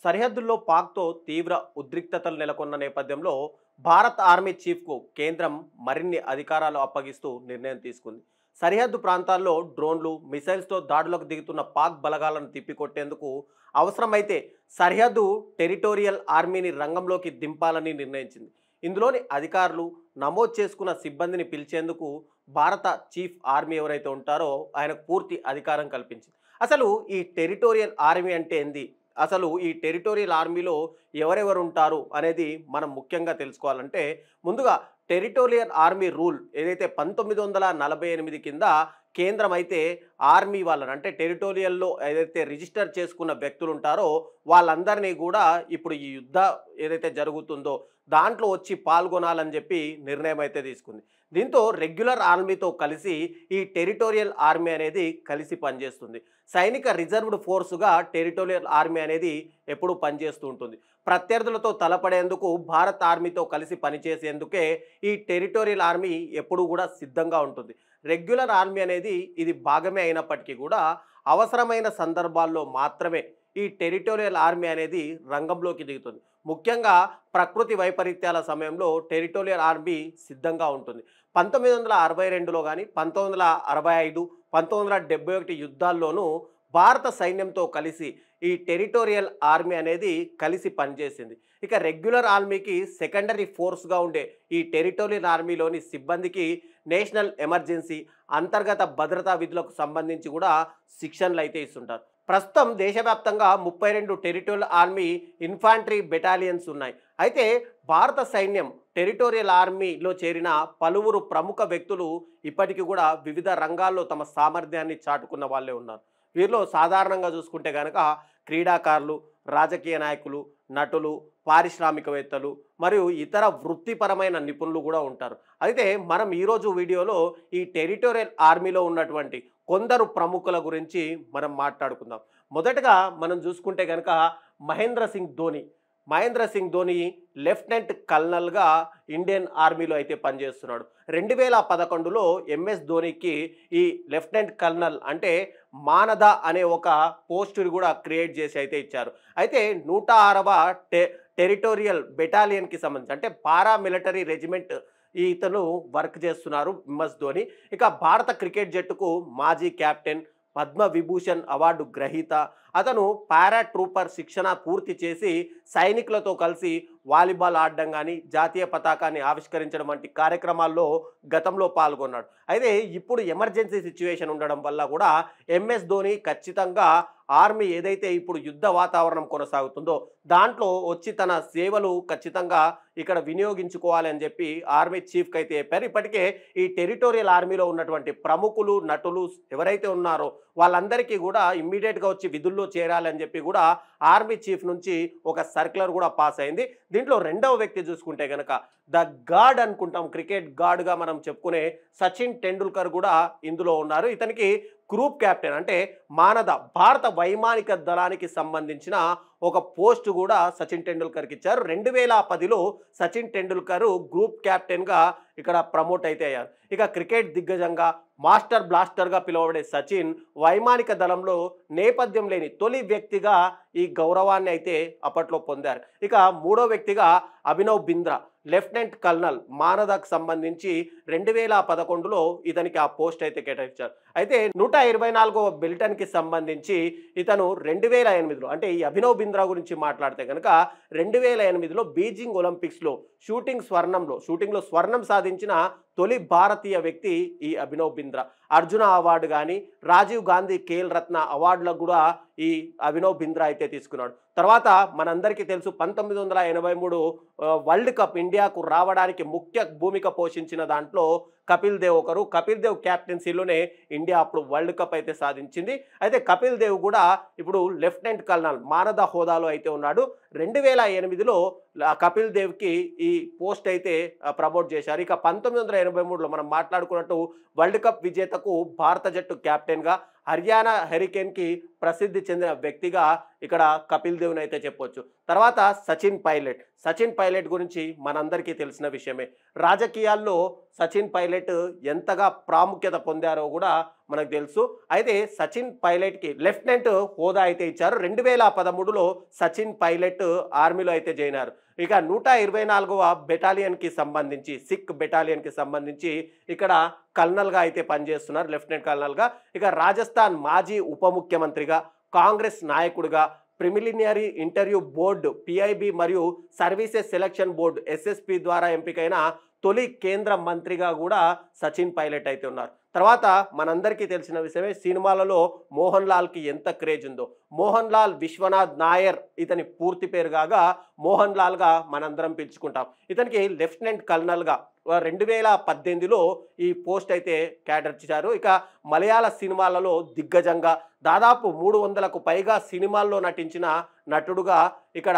సరిహద్దుల్లో పాక్తో తీవ్ర ఉద్రిక్తతలు నెలకొన్న నేపథ్యంలో భారత్ ఆర్మీ చీఫ్కు కేంద్రం మరిన్ని అధికారాలు అప్పగిస్తూ నిర్ణయం తీసుకుంది. సరిహద్దు ప్రాంతాల్లో డ్రోన్లు, మిసైల్స్తో దాడులకు దిగుతున్న పాక్ బలగాలను తిప్పికొట్టేందుకు అవసరమైతే సరిహద్దు టెరిటోరియల్ ఆర్మీని రంగంలోకి దింపాలని నిర్ణయించింది. ఇందులోని అధికారులు నమోదు చేసుకున్న సిబ్బందిని పిలిచేందుకు భారత చీఫ్ ఆర్మీ ఎవరైతే ఉంటారో ఆయనకు పూర్తి అధికారం కల్పించింది. అసలు ఈ టెరిటోరియల్ ఆర్మీ అంటే ఏంది? అసలు ఈ టెరిటోరియల్ ఆర్మీలో ఎవరెవరు ఉంటారు అనేది మనం ముఖ్యంగా తెలుసుకోవాలంటే ముందుగా టెరిటోరియల్ ఆర్మీ రూల్ ఏదైతే 1948 కింద కేంద్రం అయితే ఆర్మీ వాళ్ళని అంటే టెరిటోరియల్లో ఏదైతే రిజిస్టర్ చేసుకున్న వ్యక్తులు ఉంటారో వాళ్ళందరినీ కూడా ఇప్పుడు ఈ యుద్ధ ఏదైతే జరుగుతుందో దాంట్లో వచ్చి పాల్గొనాలని చెప్పి నిర్ణయం అయితే తీసుకుంది. దీంతో రెగ్యులర్ ఆర్మీతో కలిసి ఈ టెరిటోరియల్ ఆర్మీ అనేది కలిసి పనిచేస్తుంది. సైనిక రిజర్వ్డ్ ఫోర్సుగా టెరిటోరియల్ ఆర్మీ అనేది ఎప్పుడూ పనిచేస్తూ ఉంటుంది. ప్రత్యర్థులతో తలపడేందుకు భారత్ ఆర్మీతో కలిసి పనిచేసేందుకే ఈ టెరిటోరియల్ ఆర్మీ ఎప్పుడూ కూడా సిద్ధంగా ఉంటుంది. రెగ్యులర్ ఆర్మీ అనేది ఇది భాగమే అయినప్పటికీ కూడా అవసరమైన సందర్భాల్లో మాత్రమే ఈ టెరిటోరియల్ ఆర్మీ అనేది రంగంలోకి దిగుతుంది. ముఖ్యంగా ప్రకృతి వైపరీత్యాల సమయంలో టెరిటోరియల్ ఆర్మీ సిద్ధంగా ఉంటుంది. 1962లో కానీ 1965, 1971 యుద్ధాల్లోనూ భారత సైన్యంతో కలిసి ఈ టెరిటోరియల్ ఆర్మీ అనేది కలిసి పనిచేసింది. ఇక రెగ్యులర్ ఆర్మీకి సెకండరీ ఫోర్స్గా ఉండే ఈ టెరిటోరియల్ ఆర్మీలోని సిబ్బందికి నేషనల్ ఎమర్జెన్సీ, అంతర్గత భద్రతా విధులకు సంబంధించి కూడా శిక్షణలు అయితే ఇస్తుంటారు. ప్రస్తుతం దేశవ్యాప్తంగా 32 టెరిటోరియల్ ఆర్మీ ఇన్ఫాంట్రీ బెటాలియన్స్ ఉన్నాయి. అయితే భారత సైన్యం టెరిటోరియల్ ఆర్మీలో చేరిన పలువురు ప్రముఖ వ్యక్తులు ఇప్పటికీ కూడా వివిధ రంగాల్లో తమ సామర్థ్యాన్ని చాటుకున్న వాళ్ళే ఉన్నారు. వీరిలో సాధారణంగా చూసుకుంటే కనుక క్రీడాకారులు, రాజకీయ నాయకులు, నటులు, పారిశ్రామికవేత్తలు మరియు ఇతర వృత్తిపరమైన నిపుణులు కూడా ఉంటారు. అయితే మనం ఈరోజు వీడియోలో ఈ టెరిటోరియల్ ఆర్మీలో ఉన్నటువంటి కొందరు ప్రముఖుల గురించి మనం మాట్లాడుకుందాం. మొదటగా మనం చూసుకుంటే కనుక మహేంద్ర సింగ్ ధోని లెఫ్టినెంట్ కల్నల్గా ఇండియన్ ఆర్మీలో అయితే పనిచేస్తున్నాడు. 2011లో ఎంఎస్ ధోనికి ఈ లెఫ్టినెంట్ కల్నల్ అంటే మానద అనే ఒక పోస్టుని కూడా క్రియేట్ చేసి అయితే ఇచ్చారు. అయితే 106వ టెరిటోరియల్ బెటాలియన్కి సంబంధించి అంటే పారామిలిటరీ రెజిమెంట్ ఇతను వర్క్ చేస్తున్నారు ఎంఎస్ ధోని. ఇక భారత క్రికెట్ జట్టుకు మాజీ కెప్టెన్, పద్మ విభూషణ్ అవార్డు గ్రహీత. అతను పారా ట్రూపర్ శిక్షణ పూర్తి చేసి సైనికులతో కలిసి వాలీబాల్ ఆడడం కానీ, జాతీయ పతాకాన్ని ఆవిష్కరించడం వంటి కార్యక్రమాల్లో గతంలో పాల్గొన్నాడు. అయితే ఇప్పుడు ఎమర్జెన్సీ సిచ్యువేషన్ ఉండడం వల్ల కూడా ఎంఎస్ ధోని ఖచ్చితంగా ఆర్మీ ఏదైతే ఇప్పుడు యుద్ధ వాతావరణం కొనసాగుతుందో దాంట్లో వచ్చి తన సేవలు ఖచ్చితంగా ఇక్కడ వినియోగించుకోవాలి అని చెప్పి ఆర్మీ చీఫ్కి అయితే చెప్పారు. ఇప్పటికే ఈ టెరిటోరియల్ ఆర్మీలో ఉన్నటువంటి ప్రముఖులు, నటులు ఎవరైతే ఉన్నారో వాళ్ళందరికీ కూడా ఇమ్మీడియట్గా వచ్చి విధుల్లో చేరాలని చెప్పి కూడా ఆర్మీ చీఫ్ నుంచి ఒక సర్క్యులర్ కూడా పాస్ అయింది. దీంట్లో రెండవ వ్యక్తి చూసుకుంటే కనుక ద గాడ్ అనుకుంటాం, క్రికెట్ గాడ్గా మనం చెప్పుకునే సచిన్ టెండూల్కర్ కూడా ఇందులో ఉన్నారు. ఇతనికి గ్రూప్ కెప్టెన్ అంటే మానద భారత వైమానిక దళానికి సంబంధించిన ఒక పోస్టు కూడా సచిన్ టెండూల్కర్కి ఇచ్చారు. 2010లో సచిన్ టెండూల్కర్ గ్రూప్ కెప్టెన్గా ఇక్కడ ప్రమోట్ అయితే అయ్యారు. ఇక క్రికెట్ దిగ్గజంగా మాస్టర్ బ్లాస్టర్గా పిలువబడే సచిన్ వైమానిక దళంలో నేపథ్యం లేని తొలి వ్యక్తిగా ఈ గౌరవాన్ని అయితే అప్పట్లో పొందారు. ఇక మూడో వ్యక్తిగా అభినవ్ బింద్రా లెఫ్టినెంట్ కల్నల్ మానదకు సంబంధించి 2011లో ఇతనికి ఆ పోస్ట్ అయితే కేటాయించారు. అయితే 124వ బెల్టన్కి సంబంధించి ఇతను 2008లో అంటే ఈ అభినవ్ బింద్రా గురించి మాట్లాడితే కనుక 2008లో బీజింగ్ ఒలింపిక్స్లో షూటింగ్లో స్వర్ణం సాధించిన తొలి భారతీయ వ్యక్తి ఈ అభినవ్ బింద్రా. అర్జున అవార్డు కానీ, రాజీవ్ గాంధీ ఖేల్ రత్న అవార్డులకు కూడా ఈ అభినవ్ బింద్రా అయితే తీసుకున్నాడు. తర్వాత మనందరికీ తెలుసు 1983 వరల్డ్ కప్ ఇండియాకు రావడానికి ముఖ్య భూమిక పోషించిన దాంట్లో కపిల్ దేవ్ ఒకరు. కపిల్ దేవ్ క్యాప్టెన్సీలోనే ఇండియా అప్పుడు వరల్డ్ కప్ అయితే సాధించింది. అయితే కపిల్ దేవ్ కూడా ఇప్పుడు లెఫ్టినెంట్ కల్నల్ మానద హోదాలో అయితే ఉన్నాడు. 2008లో కపిల్ దేవ్కి ఈ పోస్ట్ అయితే ప్రమోట్ చేశారు. ఇక 1983లో మనం మాట్లాడుకున్నట్టు వరల్డ్ కప్ విజేతకు భారత జట్టు కెప్టెన్గా, హర్యానా హరికేన్కి ప్రసిద్ధి చెందిన వ్యక్తిగా ఇక్కడ కపిల్ దేవ్ని అయితే చెప్పొచ్చు. తర్వాత సచిన్ పైలట్ గురించి మనందరికీ తెలిసిన విషయమే. రాజకీయాల్లో సచిన్ పైలట్ ఎంతగా ప్రాముఖ్యత పొందారో కూడా మనకు తెలుసు. అయితే సచిన్ పైలట్కి లెఫ్టినెంట్ హోదా అయితే ఇచ్చారు. 2013లో సచిన్ పైలట్ ఆర్మీలో అయితే జాయిన్ అయ్యారు. ఇక 124వ బెటాలియన్కి సంబంధించి సిక్ బెటాలియన్కి సంబంధించి ఇక్కడ కల్నల్గా అయితే పనిచేస్తున్నారు, లెఫ్టినెంట్ కల్నల్గా. ఇక రాజస్థాన్ మాజీ ఉప ముఖ్యమంత్రిగా, కాంగ్రెస్ నాయకుడిగా, ప్రిలిమినరీ ఇంటర్వ్యూ బోర్డు పిఐబి మరియు సర్వీసెస్ సెలక్షన్ బోర్డు ఎస్ఎస్పి ద్వారా ఎంపికైన తొలి కేంద్ర మంత్రిగా కూడా సచిన్ పైలట్ అయితే ఉన్నారు. తర్వాత మనందరికీ తెలిసిన విషయమే, సినిమాలలో మోహన్ లాల్కి ఎంత క్రేజ్ ఉందో. మోహన్ లాల్ విశ్వనాథ్ నాయర్ ఇతని పూర్తి పేరు కాగా మోహన్ లాల్గా మనందరం పిలుచుకుంటాం. ఇతనికి లెఫ్టినెంట్ కల్నల్గా 2018లో ఈ పోస్ట్ అయితే కేటాయించారు. ఇక మలయాళ సినిమాలలో దిగ్గజంగా దాదాపు 300కు పైగా సినిమాల్లో నటించిన నటుడుగా ఇక్కడ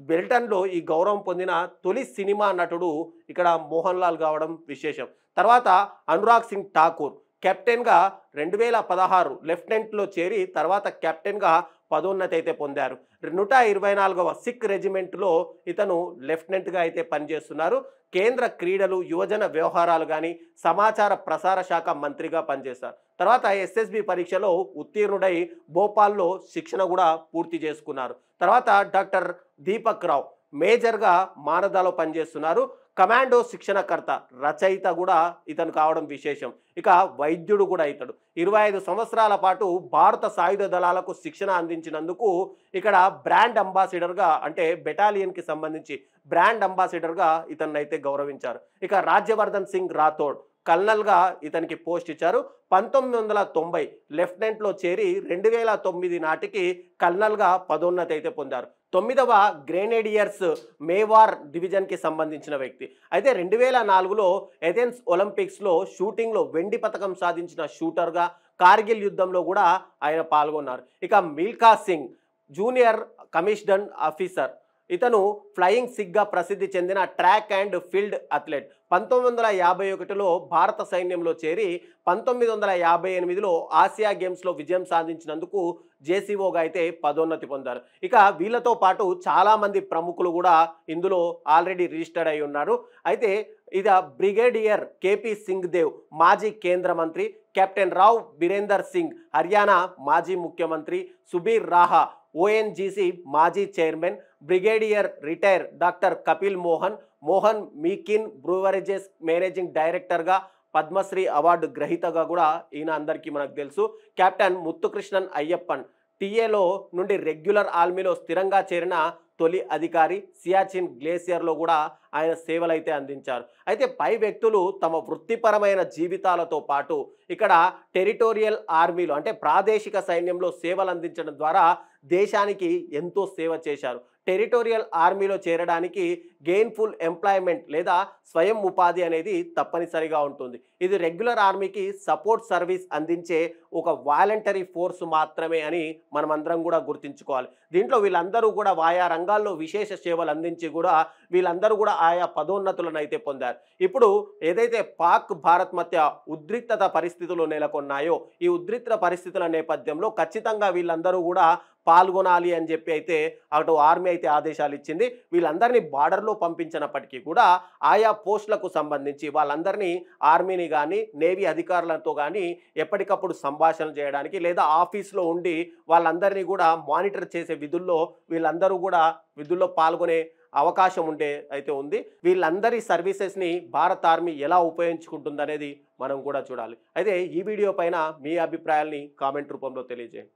బెల్టన్లో ఈ గౌరవం పొందిన తొలి సినిమా నటుడు ఇక్కడ మోహన్ లాల్ కావడం విశేషం. తర్వాత అనురాగ్ సింగ్ ఠాకూర్ కెప్టెన్గా 2016 లెఫ్టినెంట్లో చేరి తర్వాత కెప్టెన్గా పదోన్నతి అయితే పొందారు. 124వ సిక్ రెజిమెంట్లో ఇతను లెఫ్టినెంట్గా అయితే పనిచేస్తున్నారు. కేంద్ర క్రీడలు యువజన వ్యవహారాలు కానీ సమాచార ప్రసార శాఖ మంత్రిగా పనిచేస్తారు. తర్వాత ఎస్ఎస్బి పరీక్షలో ఉత్తీర్ణుడై భోపాల్లో శిక్షణ కూడా పూర్తి చేసుకున్నారు. తర్వాత డాక్టర్ దీపక్ రావు మేజర్గా మానదాలో పనిచేస్తున్నారు. కమాండో శిక్షణకర్త రచయిత కూడా ఇతను కావడం విశేషం. ఇక వైద్యుడు కూడా ఇతడు 25 సంవత్సరాల పాటు భారత సాయుధ దళాలకు శిక్షణ అందించినందుకు ఇక్కడ బ్రాండ్ అంబాసిడర్గా అంటే బెటాలియన్కి సంబంధించి బ్రాండ్ అంబాసిడర్గా ఇతన్ని అయితే గౌరవించారు. ఇక రాజ్యవర్ధన్ సింగ్ రాథోడ్ కల్నల్గా ఇతనికి పోస్ట్ ఇచ్చారు. 1990 లెఫ్టినెంట్లో చేరి 2009 నాటికి కల్నల్గా పదోన్నతి అయితే పొందారు. 9వ గ్రెనేడియర్స్ మేవార్ డివిజన్కి సంబంధించిన వ్యక్తి. అయితే 2004లో ఏథెన్స్ ఒలింపిక్స్లో షూటింగ్లో వెండి పతకం సాధించిన షూటర్గా, కార్గిల్ యుద్ధంలో కూడా ఆయన పాల్గొన్నారు. ఇక Milkha Singh junior commissioned officer, ఇతను ఫ్లయింగ్ సిగ్గా ప్రసిద్ధి చెందిన ట్రాక్ అండ్ ఫీల్డ్ అథ్లెట్. 1951లో భారత సైన్యంలో చేరి 1958లో ఆసియా గేమ్స్లో విజయం సాధించినందుకు జేసీఓగా అయితే పదోన్నతి పొందారు. ఇక వీళ్ళతో పాటు చాలామంది ప్రముఖులు కూడా ఇందులో ఆల్రెడీ రిజిస్టర్డ్ అయి ఉన్నారు. అయితే ఇది బ్రిగేడియర్ కేపీ సింగ్ దేవ్ మాజీ కేంద్ర మంత్రి, కెప్టెన్ రావ్ బీరేందర్ సింగ్ హర్యానా మాజీ ముఖ్యమంత్రి, సుబీర్ రాహా ఓఎన్జీసీ మాజీ chairman, brigadier retired doctor Kapil Mohan Meakin breweries managing డైరెక్టర్గా, పద్మశ్రీ అవార్డు గ్రహీతగా కూడా ఈయన అందరికీ మనకు తెలుసు. కెప్టెన్ ముత్తుకృష్ణన్ అయ్యప్పన్ టీఏలో నుండి రెగ్యులర్ ఆర్మీలో స్థిరంగా చేరిన తొలి అధికారి. సియాచిన్ గ్లేసియర్లో కూడా ఆయన సేవలు అయితే అందించారు. అయితే పై వ్యక్తులు తమ వృత్తిపరమైన జీవితాలతో పాటు ఇక్కడ టెరిటోరియల్ ఆర్మీలో అంటే ప్రాదేశిక సైన్యంలో సేవలు అందించడం ద్వారా దేశానికి ఎంతో సేవ చేశారు. టెరిటోరియల్ ఆర్మీలో చేరడానికి గెయిన్ఫుల్ ఎంప్లాయ్మెంట్ లేదా స్వయం ఉపాధి అనేది తప్పనిసరిగా ఉంటుంది. ఇది రెగ్యులర్ ఆర్మీకి సపోర్ట్ సర్వీస్ అందించే ఒక వాలంటరీ ఫోర్స్ మాత్రమే అని మనమందరం కూడా గుర్తుంచుకోవాలి. దీంట్లో వీళ్ళందరూ కూడా ఆయా రంగాల్లో విశేష సేవలు అందించి కూడా వీళ్ళందరూ కూడా ఆయా పదోన్నతులను అయితే పొందారు. ఇప్పుడు ఏదైతే పాక్ భారత్ మధ్య ఉద్రిక్తత పరిస్థితులు నెలకొన్నాయో ఈ ఉద్రిక్త పరిస్థితుల నేపథ్యంలో ఖచ్చితంగా వీళ్ళందరూ కూడా పాల్గొనాలి అని చెప్పి అయితే అటు ఆర్మీ అయితే ఆదేశాలు ఇచ్చింది. వీళ్ళందరినీ బార్డర్లో పంపించినప్పటికీ కూడా ఆయా పోస్టులకు సంబంధించి వాళ్ళందరినీ ఆర్మీని కానీ నేవీ అధికారులతో కానీ ఎప్పటికప్పుడు సంభాషణ చేయడానికి లేదా ఆఫీస్లో ఉండి వాళ్ళందరినీ కూడా మానిటర్ చేసే విధుల్లో వీళ్ళందరూ కూడా విధుల్లో పాల్గొనే అవకాశం ఉండే అయితే ఉంది. వీళ్ళందరి సర్వీసెస్ని భారత ఆర్మీ ఎలా ఉపయోగించుకుంటుందనేది మనం కూడా చూడాలి. అయితే ఈ వీడియో పైన మీ అభిప్రాయాల్ని కామెంట్ రూపంలో తెలియజేయండి.